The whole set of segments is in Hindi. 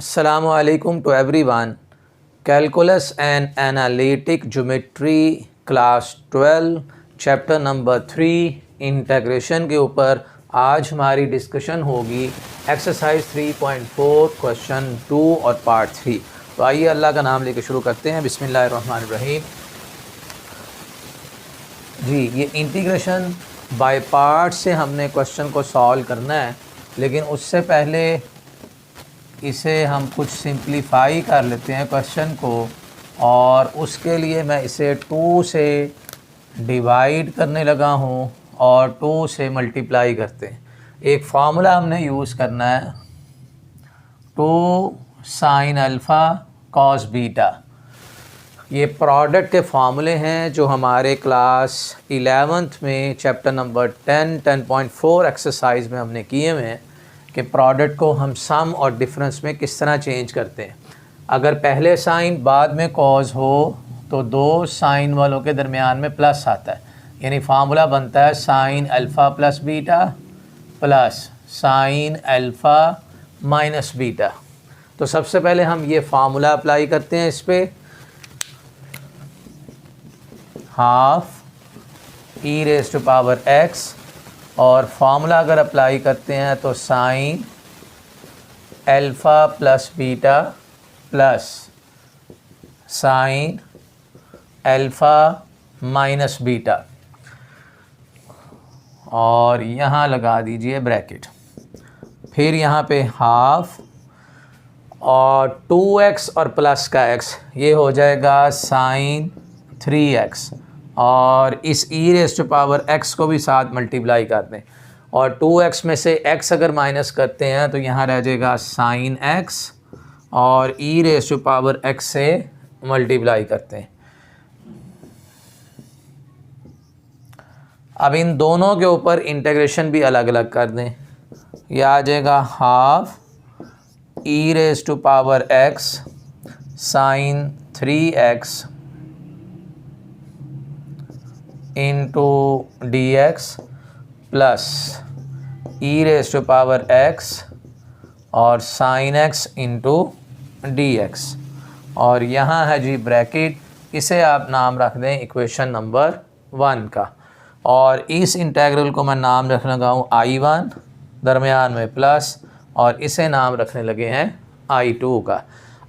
Assalamu alaikum to everyone. Calculus and Analytic Geometry Class 12 chapter number 3 integration के ऊपर आज हमारी डिस्कशन होगी। एक्सरसाइज 3.4 क्वेश्चन 2 और पार्ट 3। तो आइए अल्लाह का नाम लेकर शुरू करते हैं। बिस्मिल्लाहिर्रहमानिर्रहीम। जी, ये इंटीग्रेशन बाय पार्ट से हमने क्वेश्चन को सॉल्व करना है, लेकिन उससे पहले इसे हम कुछ सिंप्लीफाई कर लेते हैं क्वेश्चन को, और उसके लिए मैं इसे 2 से डिवाइड करने लगा हूँ और 2 से मल्टीप्लाई करते हैं। एक फार्मूला हमने यूज़ करना है, 2 साइन अल्फ़ा कॉस बीटा। ये प्रोडक्ट के फार्मूले हैं जो हमारे क्लास 11th में चैप्टर नंबर 10.4 एक्सरसाइज में हमने किए हुए हैं कि प्रोडक्ट को हम सम और डिफरेंस में किस तरह चेंज करते हैं। अगर पहले साइन बाद में कॉज हो तो दो साइन वालों के दरमियान में प्लस आता है, यानी फार्मूला बनता है sign alpha plus beta plus sine alpha minus beta. तो सबसे पहले हम ये फार्मूला अप्लाई करते हैं इस पर, half e raise to power x, और फार्मूला अगर अप्लाई करते हैं तो sine alpha plus beta plus sine alpha minus beta, और यहाँ लगा दीजिए ब्रैकेट। फिर यहाँ पे हाफ और 2x और प्लस का x, ये हो जाएगा साइन 3x, और इस e raise to power x को भी साथ मल्टीप्लाई कर दें, और 2x में से x अगर माइनस करते हैं तो यहाँ रह जाएगा साइन x, और e raise to power x से मल्टीप्लाई करते हैं। अब इन दोनों के ऊपर इंटीग्रेशन भी अलग अलग कर दें। यह आ जाएगा half e raise to power x sine 3x into d x plus e raise to power x और sine x into d x, और यहाँ है जी ब्रैकेट। इसे आप नाम रख दें इक्वेशन नंबर 1 का, और इस इंटीग्रल को मैं नाम रखने लगा हूँ I1, दरमियान में प्लस, और इसे नाम रखने लगे हैं I2 का।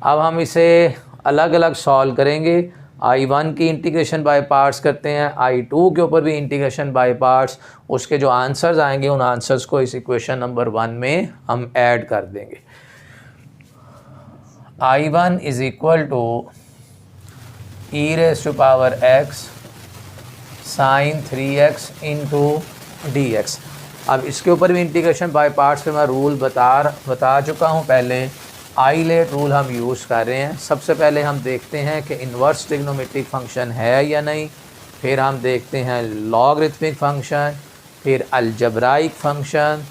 अब हम इसे अलग अलग सॉल्व करेंगे। I1 की इंटीग्रेशन बाय पार्ट्स करते हैं, I2 के ऊपर भी इंटीग्रेशन बाय पार्ट्स। उसके जो आंसर्स आएंगे उन आंसर्स को इस इक्वेशन नंबर 1 में हम ऐड कर देंगे। I1 is equal to e raise to power x sine 3x into d x. अब इसके ऊपर भी इंटीग्रेशन बाय पार्ट्स पे मैं रूल बता चुका हूँ पहले। आइलेट रूल हम यूज़ कर रहे हैं। सबसे पहले हम देखते हैं कि इन्वर्स ट्रिग्नोमेट्रिक फंक्शन है या नहीं, फिर हम देखते हैं लॉगरिथमिक फंक्शन, फिर अलजब्राइक फंक्शन,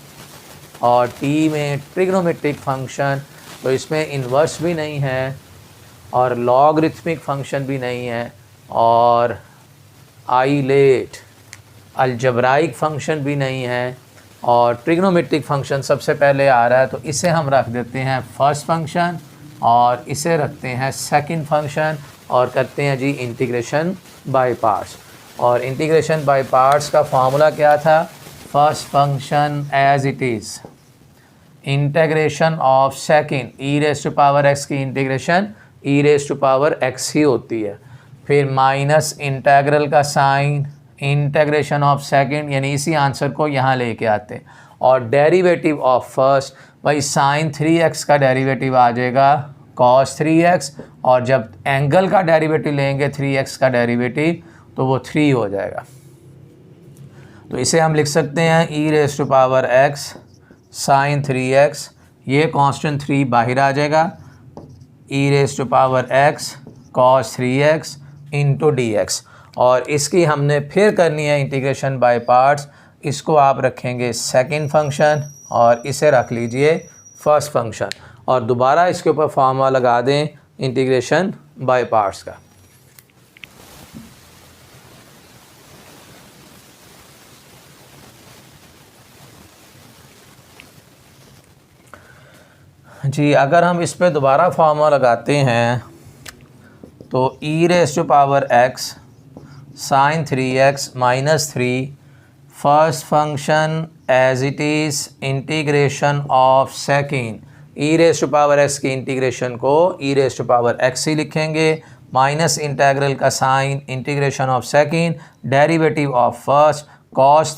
और टी में ट्रिग्नोमेट्रिक फंक्शन। तो इसमें इन्वर्स भी नहीं है और लॉगरिथमिक फंक्शन भी नहीं है, और आइलेट अलजब्राइक फंक्शन भी नहीं है, और ट्रिग्नोमेट्रिक फंक्शन सबसे पहले आ रहा है। तो इसे हम रख देते हैं फर्स्ट फंक्शन, और इसे रखते हैं सेकंड फंक्शन, और करते हैं जी इंटीग्रेशन बाय पार्ट्स। और इंटीग्रेशन बाय पार्ट्स का फार्मूला क्या था? First function as it is, integration of second e raise to power x की integration e raise to power x ही होती है। फिर माइनस इंटीग्रल का साइन, इंटीग्रेशन ऑफ सेकंड, यानी इसी आंसर को यहाँ लेके आते हैं। और डेरिवेटिव ऑफ फर्स्ट, भाई साइन 3x का डेरिवेटिव आ जाएगा cos 3x, और जब एंगल का डेरिवेटिव लेंगे 3x का डेरिवेटिव तो वो 3 हो जाएगा। तो इसे हम लिख सकते हैं e raise to power x sine 3x, ये कांस्टेंट 3 बाहर आ जाएगा, e raise to power x cos 3x into d x. और इसकी हमने फिर करनी है इंटीग्रेशन बाय पार्ट्स। इसको आप रखेंगे सेकंड फंक्शन, और इसे रख लीजिए फर्स्ट फंक्शन, और दोबारा इसके ऊपर फार्मूला लगा दें इंटीग्रेशन बाय पार्ट्स का। जी अगर हम इस पे दोबारा फार्मूला लगाते हैं तो e raise to power x sine 3x minus 3 first function as it is integration of second, e raise to power x की इंटीग्रेशन को e raise to power x ही लिखेंगे, माइनस इंटीग्रल का sign integration of second, derivative of first cos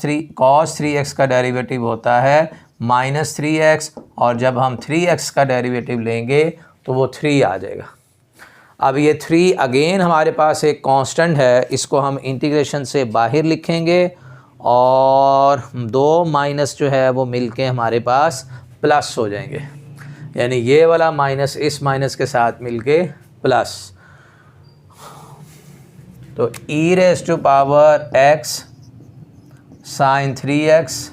3x का डेरिवेटिव होता है माइनस 3x, और जब हम 3x का डेरिवेटिव लेंगे तो वो 3 आ जाएगा। अब ये 3 अगेन हमारे पास एक कांस्टेंट है, इसको हम इंटीग्रेशन से बाहर लिखेंगे और 2 माइनस जो है वो मिलके हमारे पास प्लस हो जाएंगे, यानी ये वाला माइनस इस माइनस के साथ मिलके प्लस। तो e raise to power x sine 3x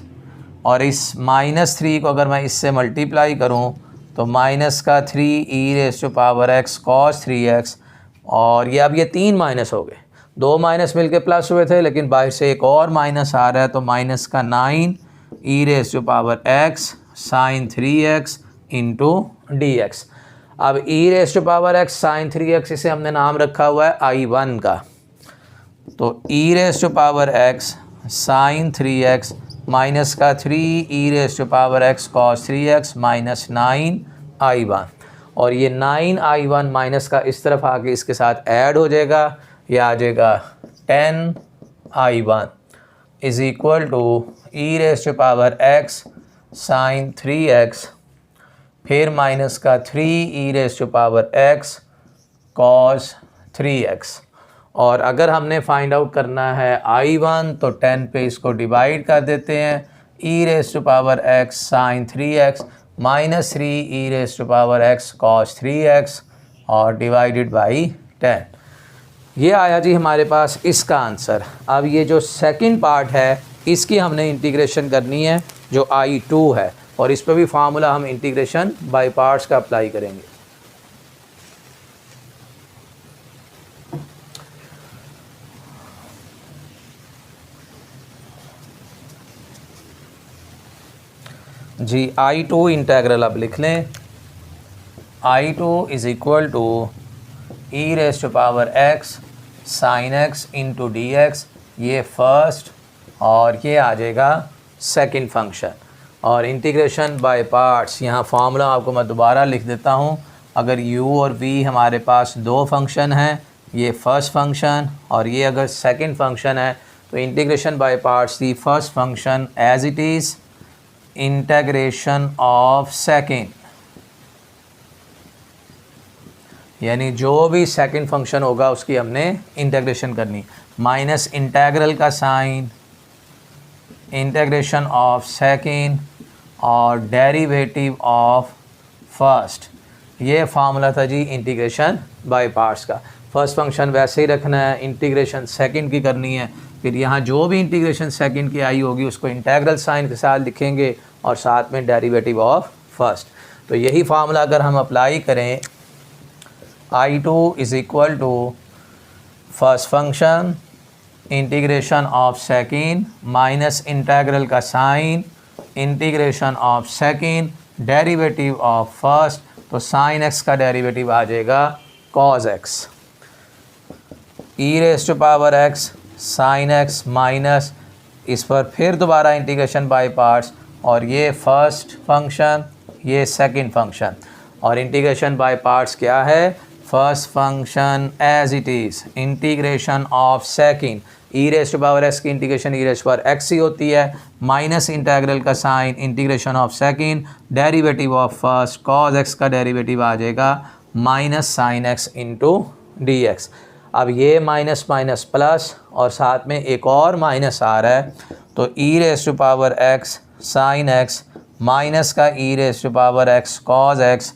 और इस माइनस 3 को अगर मैं इससे मल्टीप्लाई करूं तो माइनस का 3 e raise to power x cos 3x, और ये अब ये 3 माइनस हो गए, 2 माइनस मिलके प्लस हुए थे लेकिन बाहर से एक और माइनस आ रहा है, तो माइनस का 9 e raise to power x sine 3x into dx। अब e raise to power x sine 3x इसे हमने नाम रखा हुआ है I1 का, तो e raise to power x sine 3x minus का 3 e raise to power x cos 3x minus 9 I1, और ये 9 I1 माइनस का इस तरफ आके इसके साथ ऐड हो जाएगा, ये आ जाएगा 10 I1 is equal to e raise to power x sine 3x फिर माइनस का 3 e raise to power x cos 3x, और अगर हमने फाइंड आउट करना है I1 तो 10 पे इसको डिवाइड कर देते हैं, e raise to power x sine 3x minus 3 e raise to power x cos 3x और डिवाइडेड बाई 10। ये आया जी हमारे पास इसका आंसर। अब ये जो सेकंड पार्ट है इसकी हमने इंटीग्रेशन करनी है जो I2 है, और इस पर भी फार्मूला हम इंटीग्रेशन बाय पार्ट्स का अप्लाई करेंगे। जी I2 इंटेग्रल अब लिख लें, I2 is equal to e raise to power x sine x into d x, ये फर्स्ट और ये आ जाएगा सेकंड फंक्शन, और इंटीग्रेशन बाय पार्ट्स यहाँ फार्मूला आपको मैं दोबारा लिख देता हूँ। अगर u और v हमारे पास दो फंक्शन हैं, ये फर्स्ट फंक्शन और ये अगर सेकंड फंक्शन है, तो integration by parts the first function as it is integration of second, यानी जो भी सेकंड फंक्शन होगा उसकी हमने इंटीग्रेशन करनी, माइनस इंटीग्रल का साइन इंटीग्रेशन ऑफ सेकंड और डेरिवेटिव ऑफ फर्स्ट। ये फार्मूला था जी इंटीग्रेशन बाय पार्ट्स का। फर्स्ट फंक्शन वैसे ही रखना है, इंटीग्रेशन सेकंड की करनी है, फिर यहाँ जो भी इंटीग्रेशन सेकंड की आई होगी उसको इंटीग्रल साइन के साथ लिखेंगे और साथ में डेरिवेटिव ऑफ फर्स्ट। तो यही फार्मूला अगर हम अप्लाई करें, I2 is equal to first function integration of second minus integral का sign integration of second derivative of first, तो साइन x का डेरिवेटिव आ जाएगा cos x, e raise to power x sine x minus इस पर फिर दोबारा इंटीग्रेशन बाय पार्ट्स, और ये फर्स्ट फंक्शन ये सेकंड फंक्शन, और इंटीग्रेशन बाय पार्ट्स क्या है, first function as it is integration of second, e raise to power x की integration e raise to power x ही होती है, माइनस इंटीग्रल का sign integration of second derivative of first cos x का डेरिवेटिव आ जाएगा minus sine x into d x. अब ये माइनस माइनस प्लस और साथ में एक और माइनस आ रहा है, तो e raise to power x sine x minus का e raise to power x cos x,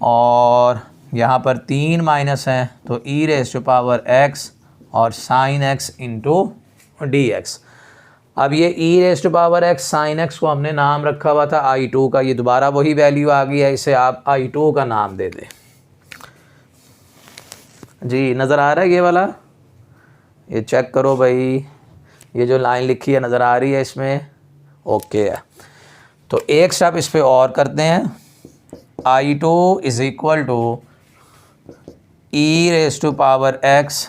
और यहाँ पर 3 माइनस हैं तो e raise to power x और sine x into d x. अब ये e raise to power x sine x को हमने नाम रखा हुआ था I2 का, ये दोबारा वही वैल्यू आ गई है, इसे आप I2 का नाम दे दें। जी नज़र आ रहा है ये वाला, ये चेक करो भाई, ये जो लाइन लिखी है नज़र आ रही है इसमें, ओके है। तो एक स्टेप इस पे और करते हैं, I2 is equal to e raise to power x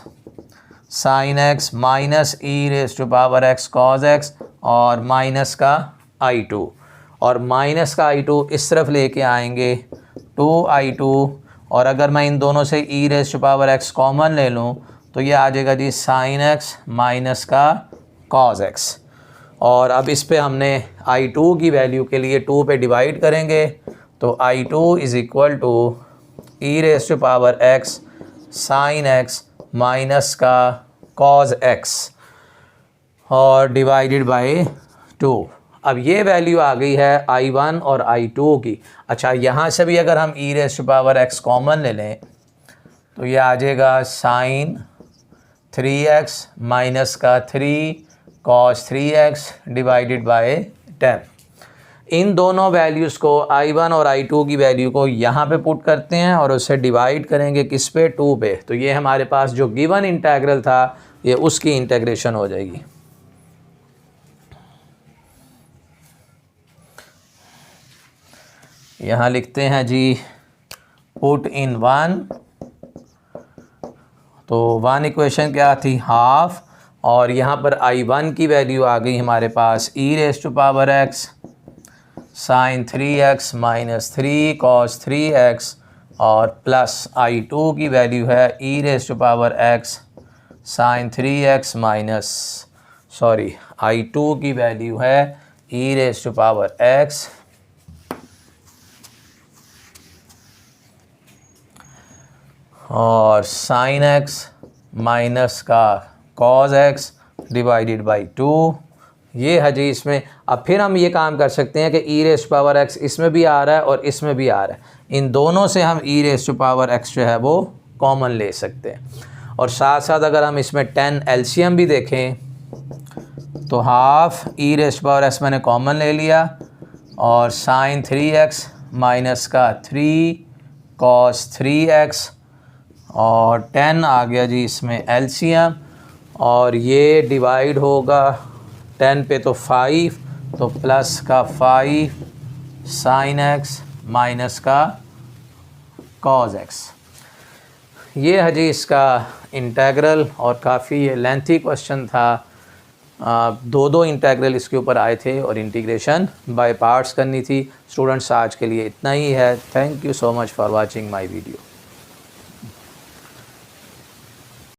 sine x minus e raise to power x cos x और माइनस का I2, और माइनस का I2 इस तरफ लेके आएंगे 2I2, और अगर मैं इन दोनों से e raise to power x common ले लूँ तो ये आ जाएगा जी साइन एक्स माइनस का कॉज एक्स। और अब इस पे हमने I2 की वैल्यू के लिए 2 पे डिवाइड करेंगे, तो I2 is equal to e raise to power x sine x minus का कॉज एक्स और डिवाइडेड बाय 2। अब ये वैल्यू आ गई है I1 और I2 की। अच्छा, यहाँ से भी अगर हम e raise to power x common ले लें तो ये आ जाएगा साइन 3x माइनस का 3 कॉस 3x डिवाइडेड बाय 10। इन दोनों वैल्यूज़ को I1 और I2 की वैल्यू को यहाँ पे पुट करते हैं और उससे डिवाइड करेंगे किस पे, 2 पे, तो ये हमारे पास जो गिवन इंटेग्रल था ये उसकी इंटेग्रेशन हो जाएगी। यहाँ लिखते हैं जी पुट इन 1, तो 1 इक्वेशन क्या थी, हाफ, और यहाँ पर I1 की वैल्यू आ गई हमारे पास e raise to power x sine 3x minus 3 cos 3x और प्लस I2 की वैल्यू है e raise to power x sine 3x minus I2 की वैल्यू है e raise to power x और साइन एक्स माइनस का कॉज एक्स डिवाइडेड बाई 2। ये है जी इसमें। अब फिर हम ये काम कर सकते हैं कि ई रेज टू पावर एक्स इसमें भी आ रहा है और इसमें भी आ रहा है, इन दोनों से हम e raise to power x जो है वो कॉमन ले सकते हैं। और साथ साथ अगर हम इसमें 10 एलसीएम भी देखें तो half e raise to power x मैंने कॉमन ले लिया और साइन 3x माइनस का 3 कॉस 3x और 10 आ गया जी इसमें एलसीएम, और ये डिवाइड होगा 10 पे तो 5, तो प्लस का 5 साइन x माइनस का कॉज x। ये है जी इसका इंटेग्रल, और काफ़ी लेंथी क्वेश्चन था। दो इंटेग्रल इसके ऊपर आए थे और इंटीग्रेशन बाय पार्ट्स करनी थी। स्टूडेंट्स आज के लिए इतना ही है। Thank you so much for watching my video.